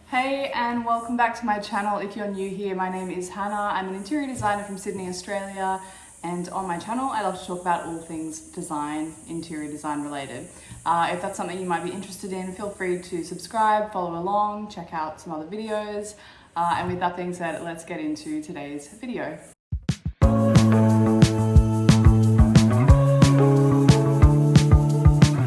Hey and welcome back to my channel. If you're new here, my name is Hannah. I'm an interior designer from Sydney, Australia, and on my channel I love to talk about all things design, interior design related. If that's something you might be interested in, feel free to subscribe, follow along, check out some other videos. And with that being said, let's get into today's video.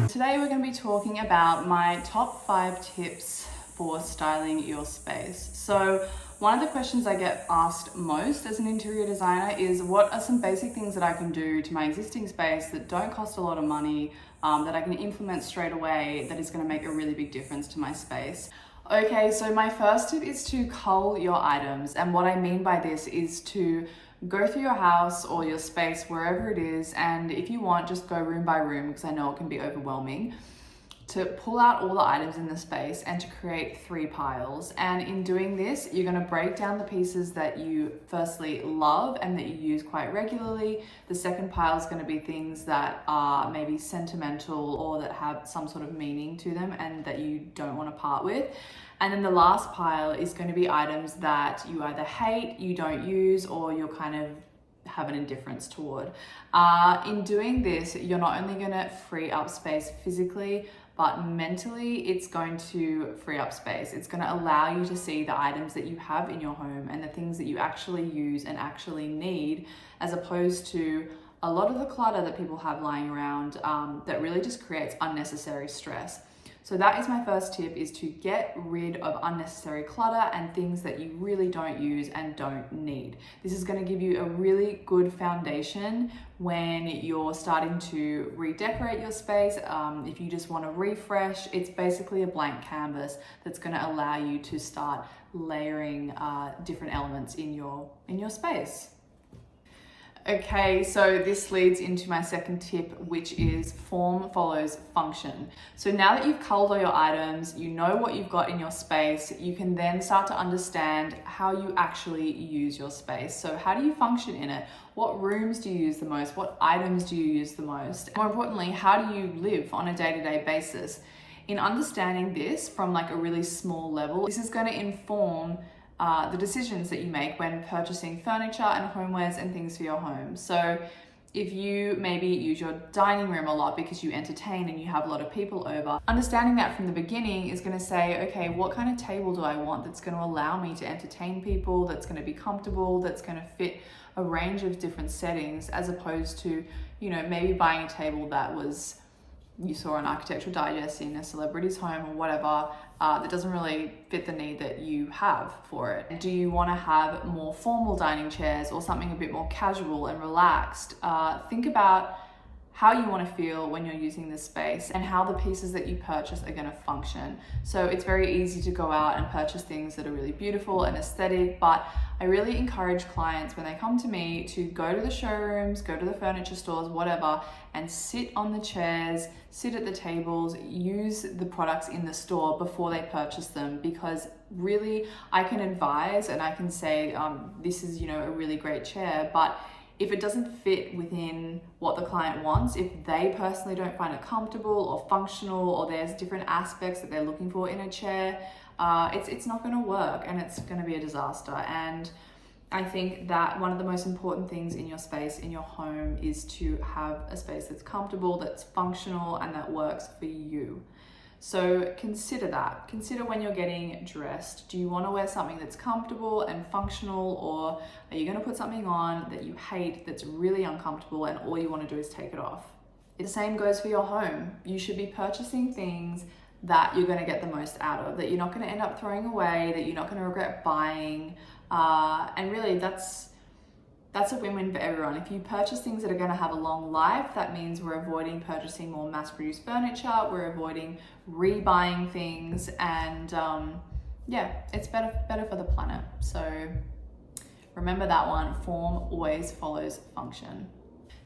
Today we're going to be talking about my top 5 tips for styling your space. So one of the questions I get asked most as an interior designer is, what are some basic things that I can do to my existing space that don't cost a lot of money, that I can implement straight away, that is going to make a really big difference to my space? Okay, so my first tip is to cull your items. And what I mean by this is to go through your house or your space, wherever it is, and if you want, just go room by room, because I know it can be overwhelming, to pull out all the items in the space and to create 3 piles. And in doing this, you're going to break down the pieces that you firstly love and that you use quite regularly. The second pile is going to be things that are maybe sentimental or that have some sort of meaning to them and that you don't want to part with. And then the last pile is going to be items that you either hate, you don't use, or you're kind of have an indifference toward. In doing this, you're not only going to free up space physically, but mentally it's going to free up space. It's going to allow you to see the items that you have in your home and the things that you actually use and actually need, as opposed to a lot of the clutter that people have lying around that really just creates unnecessary stress. So that is my first tip, is to get rid of unnecessary clutter and things that you really don't use and don't need. This is going to give you a really good foundation when you're starting to redecorate your space. If you just want to refresh, it's basically a blank canvas that's going to allow you to start layering different elements in your space. Okay, so this leads into my second tip, which is form follows function. So now that you've culled all your items, you know what you've got in your space, you can then start to understand how you actually use your space. So how do you function in it? What rooms do you use the most? What items do you use the most? More importantly, how do you live on a day-to-day basis? In understanding this from like a really small level, this is going to inform the decisions that you make when purchasing furniture and homewares and things for your home. So if you maybe use your dining room a lot because you entertain and you have a lot of people over, understanding that from the beginning is going to say, okay, what kind of table do I want that's going to allow me to entertain people, that's going to be comfortable, that's going to fit a range of different settings, as opposed to, maybe buying a table that you saw an Architectural Digest in a celebrity's home or whatever, that doesn't really fit the need that you have for it. Do you want to have more formal dining chairs or something a bit more casual and relaxed? Think about how you want to feel when you're using this space and how the pieces that you purchase are going to function. So it's very easy to go out and purchase things that are really beautiful and aesthetic, but I really encourage clients when they come to me to go to the showrooms, go to the furniture stores, whatever, and sit on the chairs, sit at the tables, use the products in the store before they purchase them, because really I can advise and I can say, this is, a really great chair, but if it doesn't fit within what the client wants, if they personally don't find it comfortable or functional, or there's different aspects that they're looking for in a chair, it's not going to work and it's going to be a disaster. And I think that one of the most important things in your space, in your home, is to have a space that's comfortable, that's functional, and that works for you. So consider that. Consider when you're getting dressed. Do you want to wear something that's comfortable and functional, or are you going to put something on that you hate, that's really uncomfortable, and all you want to do is take it off? The same goes for your home. You should be purchasing things that you're going to get the most out of, that you're not going to end up throwing away, that you're not going to regret buying. And really that's a win-win for everyone. If you purchase things that are going to have a long life, that means we're avoiding purchasing more mass-produced furniture, we're avoiding rebuying things, and it's better for the planet. So remember that one, form always follows function.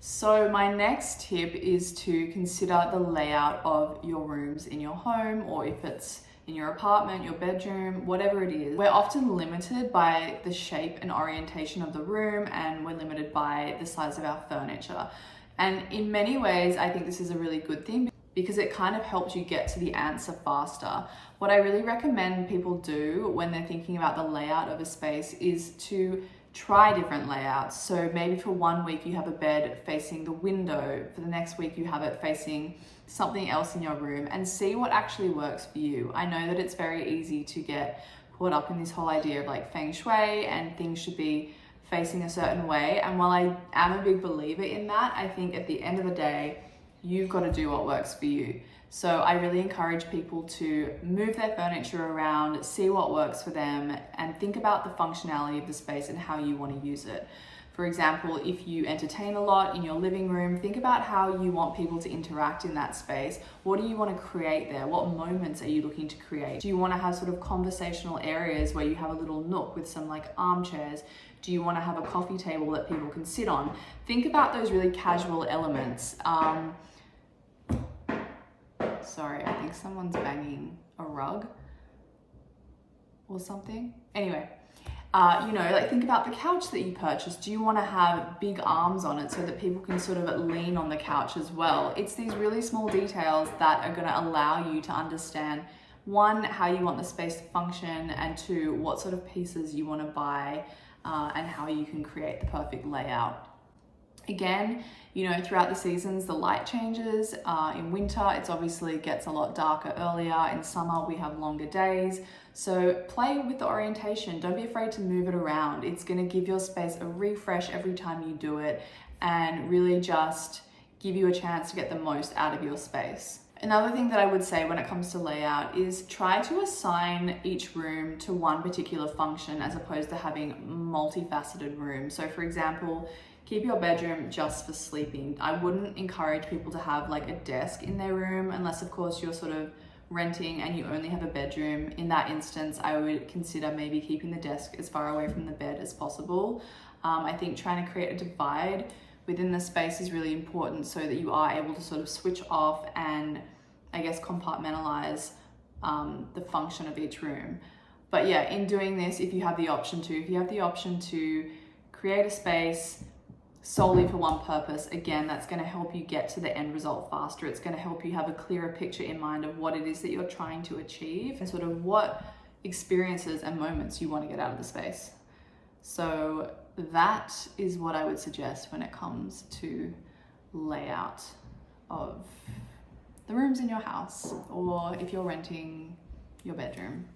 So my next tip is to consider the layout of your rooms in your home, or if it's in your apartment, your bedroom, whatever it is. We're often limited by the shape and orientation of the room, and we're limited by the size of our furniture. And in many ways, I think this is a really good thing. because it kind of helps you get to the answer faster. What I really recommend people do when they're thinking about the layout of a space is to try different layouts. So maybe for 1 week you have a bed facing the window, for the next week you have it facing something else in your room, and see what actually works for you. I know that it's very easy to get caught up in this whole idea of like feng shui and things should be facing a certain way. And while I am a big believer in that, I think at the end of the day, you've got to do what works for you. So I really encourage people to move their furniture around, see what works for them, and think about the functionality of the space and how you want to use it. For example, if you entertain a lot in your living room, think about how you want people to interact in that space. What do you want to create there? What moments are you looking to create? Do you want to have sort of conversational areas where you have a little nook with some like armchairs? Do you want to have a coffee table that people can sit on? Think about those really casual elements. Sorry, I think someone's banging a rug or something. Anyway, like think about the couch that you purchased. Do you want to have big arms on it so that people can sort of lean on the couch as well? It's these really small details that are going to allow you to understand, one, how you want the space to function, and two, what sort of pieces you want to buy and how you can create the perfect layout. Again, throughout the seasons, the light changes. In winter, it's obviously gets a lot darker earlier. In summer, we have longer days. So play with the orientation. Don't be afraid to move it around. It's going to give your space a refresh every time you do it and really just give you a chance to get the most out of your space. Another thing that I would say when it comes to layout is try to assign each room to one particular function as opposed to having multifaceted rooms. So for example, keep your bedroom just for sleeping. I wouldn't encourage people to have like a desk in their room unless of course you're sort of renting and you only have a bedroom. In that instance, I would consider maybe keeping the desk as far away from the bed as possible. I think trying to create a divide within the space is really important so that you are able to sort of switch off and I guess compartmentalize the function of each room. But yeah, in doing this, if you have the option to create a space solely for one purpose, again, that's going to help you get to the end result faster. It's going to help you have a clearer picture in mind of what it is that you're trying to achieve and sort of what experiences and moments you want to get out of the space. So that is what I would suggest when it comes to layout of the rooms in your house, or if you're renting your bedroom.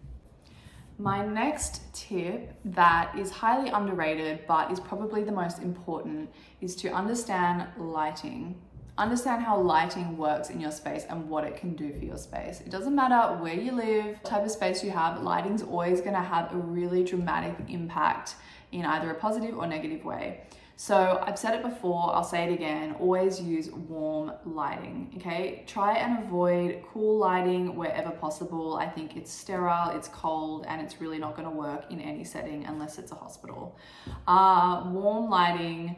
My next tip that is highly underrated but is probably the most important is to understand lighting. Understand how lighting works in your space and what it can do for your space. It doesn't matter where you live, what type of space you have, lighting's always gonna have a really dramatic impact in either a positive or negative way. So I've said it before, I'll say it again, always use warm lighting, okay? Try and avoid cool lighting wherever possible. I think it's sterile, it's cold, and it's really not gonna work in any setting unless it's a hospital. Warm lighting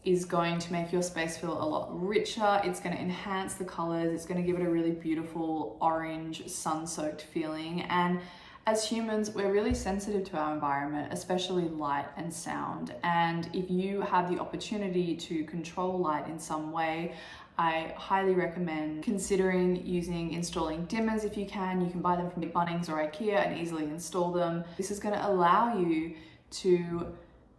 is going to make your space feel a lot richer. It's gonna enhance the colors. It's gonna give it a really beautiful orange, sun-soaked feeling. And as humans, we're really sensitive to our environment, especially light and sound. And if you have the opportunity to control light in some way, I highly recommend considering installing dimmers if you can. You can buy them from Bunnings or IKEA and easily install them. This is gonna allow you to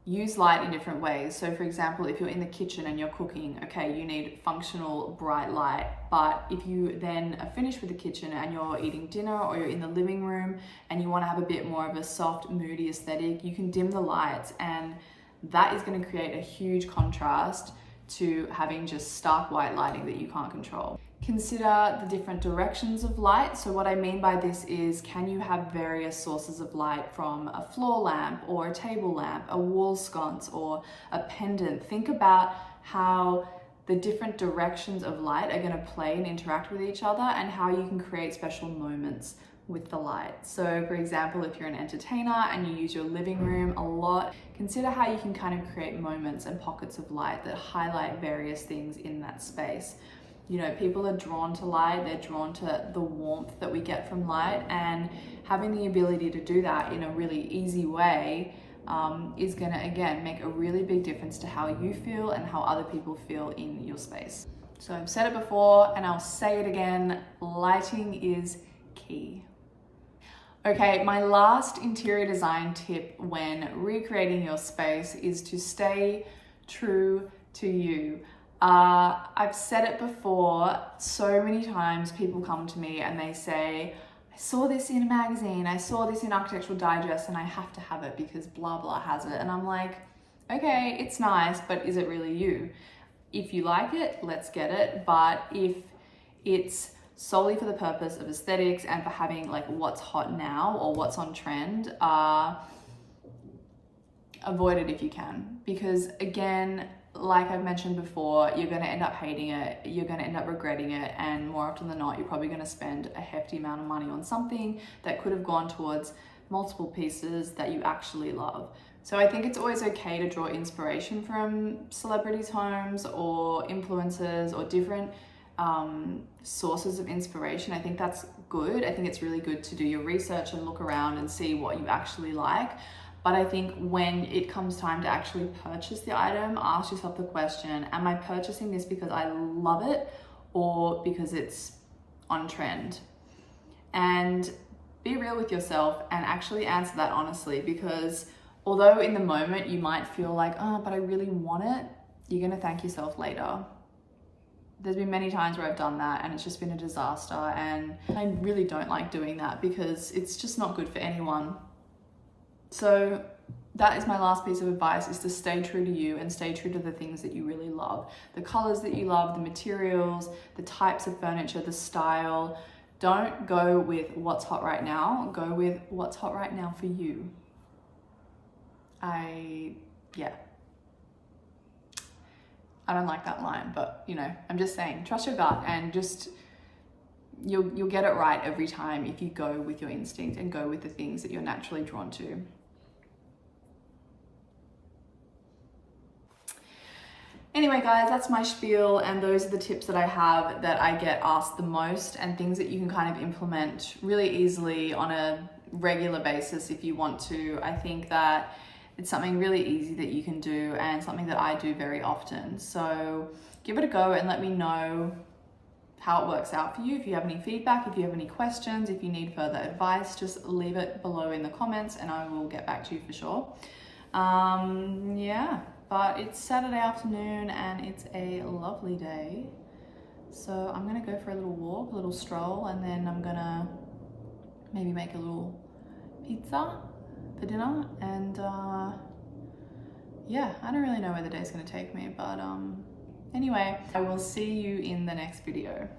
use light in different ways. So for example, if you're in the kitchen and you're cooking, okay, you need functional bright light. But if you then are finished with the kitchen and you're eating dinner, or you're in the living room and you want to have a bit more of a soft, moody aesthetic, you can dim the lights, and that is going to create a huge contrast to having just stark white lighting that you can't control. Consider the different directions of light. So what I mean by this is, can you have various sources of light from a floor lamp or a table lamp, a wall sconce or a pendant? Think about how the different directions of light are going to play and interact with each other, and how you can create special moments with the light. So for example, if you're an entertainer and you use your living room a lot, consider how you can kind of create moments and pockets of light that highlight various things in that space. People are drawn to light, they're drawn to the warmth that we get from light, and having the ability to do that in a really easy way is gonna, again, make a really big difference to how you feel and how other people feel in your space. So I've said it before and I'll say it again, lighting is key. Okay, my last interior design tip when recreating your space is to stay true to you. I've said it before, so many times people come to me and they say, I saw this in a magazine, I saw this in Architectural Digest and I have to have it because blah blah has it. And I'm like, okay, it's nice, but is it really you? If you like it, let's get it. But if it's solely for the purpose of aesthetics and for having like what's hot now or what's on trend, avoid it if you can. Because again, like I've mentioned before, you're going to end up hating it, you're going to end up regretting it, and more often than not, you're probably going to spend a hefty amount of money on something that could have gone towards multiple pieces that you actually love. So I think it's always okay to draw inspiration from celebrities' homes or influencers or different sources of inspiration. I think that's good. I think it's really good to do your research and look around and see what you actually like. But I think when it comes time to actually purchase the item, ask yourself the question, am I purchasing this because I love it or because it's on trend? And be real with yourself and actually answer that honestly, because although in the moment you might feel like, oh, but I really want it, you're going to thank yourself later. There's been many times where I've done that and it's just been a disaster, and I really don't like doing that because it's just not good for anyone. So that is my last piece of advice, is to stay true to you and stay true to the things that you really love. The colors that you love, the materials, the types of furniture, the style. Don't go with what's hot right now, go with what's hot right now for you. I don't like that line, but you know, I'm just saying, trust your gut and just, you'll get it right every time if you go with your instinct and go with the things that you're naturally drawn to. Anyway, guys, that's my spiel, and those are the tips that I have that I get asked the most, and things that you can kind of implement really easily on a regular basis if you want to. I think that it's something really easy that you can do and something that I do very often. So give it a go and let me know how it works out for you. If you have any feedback, if you have any questions, if you need further advice, just leave it below in the comments and I will get back to you for sure. Yeah, but it's Saturday afternoon and it's a lovely day. So I'm gonna go for a little walk, a little stroll, and then I'm gonna maybe make a little pizza for dinner, and yeah, I don't really know where the day's gonna take me, but anyway, I will see you in the next video.